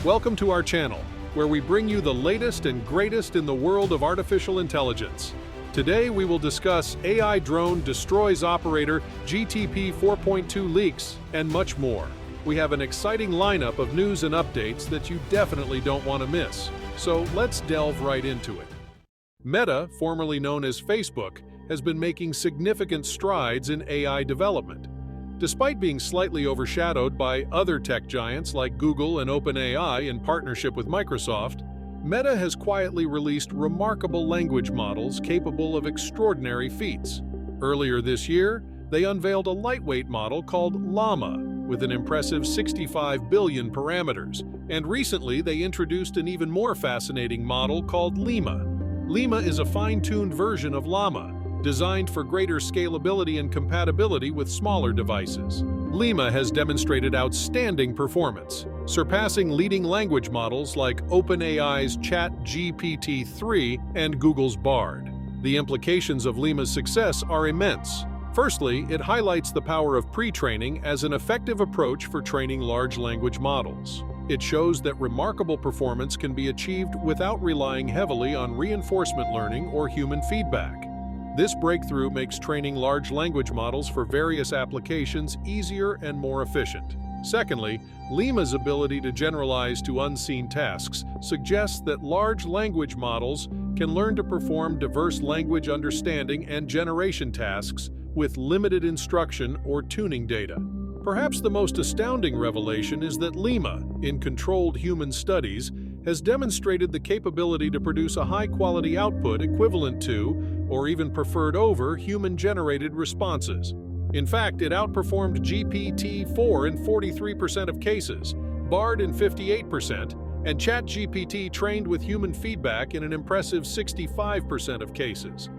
Welcome to our channel, where we bring you the latest and greatest in the world of artificial intelligence. Today we will discuss AI drone destroys operator, GTP4.2 leaks, and much more. We have an exciting lineup of news and updates that you definitely don't want to miss. So let's delve right into it. Meta, formerly known as Facebook, has been making significant strides in AI development. Despite being slightly overshadowed by other tech giants like Google and OpenAI in partnership with Microsoft, Meta has quietly released remarkable language models capable of extraordinary feats. Earlier this year, they unveiled a lightweight model called Llama, with an impressive 65 billion parameters, and recently they introduced an even more fascinating model called Lima. Lima is a fine-tuned version of Llama, designed for greater scalability and compatibility with smaller devices. Lima has demonstrated outstanding performance, surpassing leading language models like OpenAI's GTP4.2 and Google's Bard. The implications of Lima's success are immense. Firstly, it highlights the power of pre-training as an effective approach for training large language models. It shows that remarkable performance can be achieved without relying heavily on reinforcement learning or human feedback. This breakthrough makes training large language models for various applications easier and more efficient. Secondly, Lima's ability to generalize to unseen tasks suggests that large language models can learn to perform diverse language understanding and generation tasks with limited instruction or tuning data. Perhaps the most astounding revelation is that Lima, in controlled human studies, has demonstrated the capability to produce a high-quality output equivalent to, or even preferred over, human-generated responses. In fact, it outperformed GPT-4 in 43% of cases, Bard in 58%, and ChatGPT trained with human feedback in an impressive 65% of cases.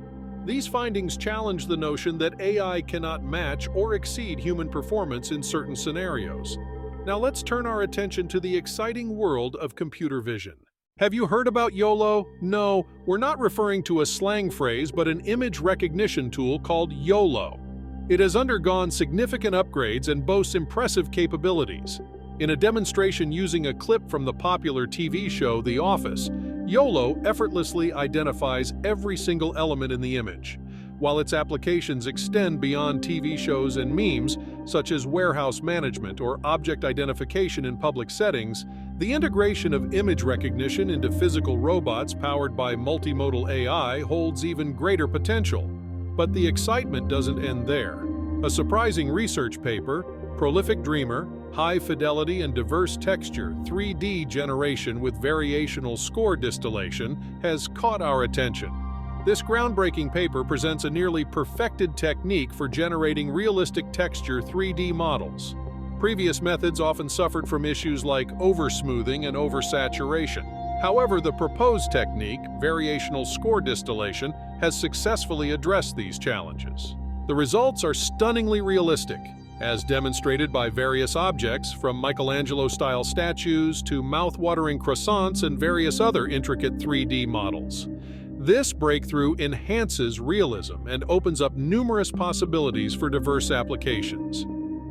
These findings challenge the notion that AI cannot match or exceed human performance in certain scenarios. Now let's turn our attention to the exciting world of computer vision. Have you heard about YOLO? No, we're not referring to a slang phrase but an image recognition tool called YOLO. It has undergone significant upgrades and boasts impressive capabilities. In a demonstration using a clip from the popular TV show The Office, YOLO effortlessly identifies every single element in the image. While its applications extend beyond TV shows and memes, such as warehouse management or object identification in public settings, the integration of image recognition into physical robots powered by multimodal AI holds even greater potential. But the excitement doesn't end there. A surprising research paper, Prolific Dreamer, High Fidelity and Diverse Texture 3D Generation with Variational Score Distillation, has caught our attention. This groundbreaking paper presents a nearly perfected technique for generating realistic texture 3D models. Previous methods often suffered from issues like oversmoothing and oversaturation. However, the proposed technique, variational score distillation, has successfully addressed these challenges. The results are stunningly realistic, as demonstrated by various objects from Michelangelo-style statues to mouth-watering croissants and various other intricate 3D models. This breakthrough enhances realism and opens up numerous possibilities for diverse applications.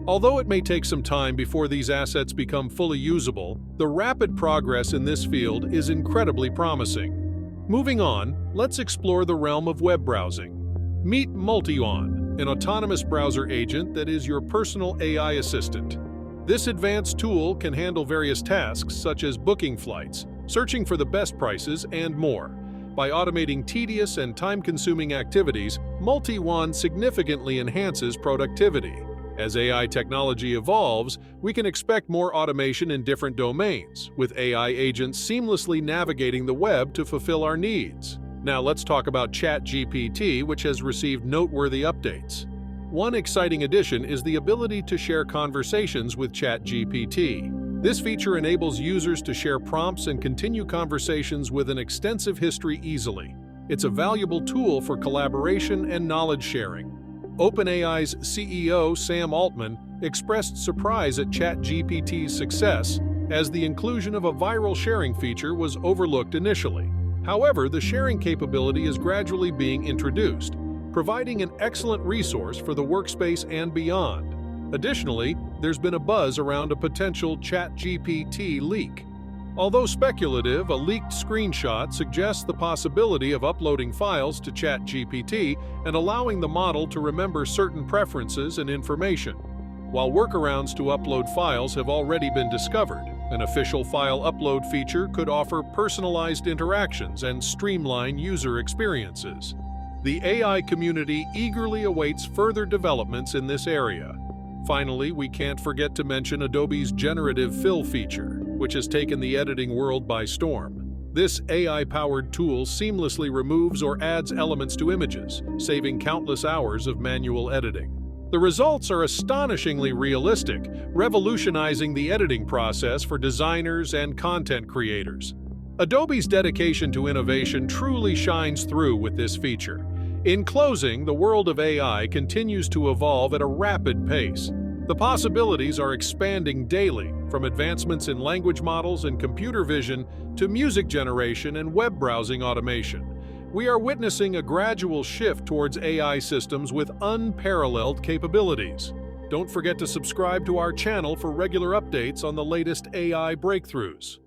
Although it may take some time before these assets become fully usable, the rapid progress in this field is incredibly promising. Moving on, let's explore the realm of web browsing. Meet Multion, an autonomous browser agent that is your personal AI assistant. This advanced tool can handle various tasks such as booking flights, searching for the best prices, and more. By automating tedious and time-consuming activities, Multion significantly enhances productivity. As AI technology evolves, we can expect more automation in different domains, with AI agents seamlessly navigating the web to fulfill our needs. Now let's talk about ChatGPT, which has received noteworthy updates. One exciting addition is the ability to share conversations with ChatGPT. This feature enables users to share prompts and continue conversations with an extensive history easily. It's a valuable tool for collaboration and knowledge sharing. OpenAI's CEO Sam Altman expressed surprise at ChatGPT's success, as the inclusion of a viral sharing feature was overlooked initially. However, the sharing capability is gradually being introduced, providing an excellent resource for the workspace and beyond. Additionally, there's been a buzz around a potential ChatGPT leak. Although speculative, a leaked screenshot suggests the possibility of uploading files to ChatGPT and allowing the model to remember certain preferences and information. While workarounds to upload files have already been discovered, an official file upload feature could offer personalized interactions and streamline user experiences. The AI community eagerly awaits further developments in this area. Finally, we can't forget to mention Adobe's generative fill feature, which has taken the editing world by storm. This AI-powered tool seamlessly removes or adds elements to images, saving countless hours of manual editing. The results are astonishingly realistic, revolutionizing the editing process for designers and content creators. Adobe's dedication to innovation truly shines through with this feature. In closing, the world of AI continues to evolve at a rapid pace. The possibilities are expanding daily, from advancements in language models and computer vision to music generation and web browsing automation. We are witnessing a gradual shift towards AI systems with unparalleled capabilities. Don't forget to subscribe to our channel for regular updates on the latest AI breakthroughs.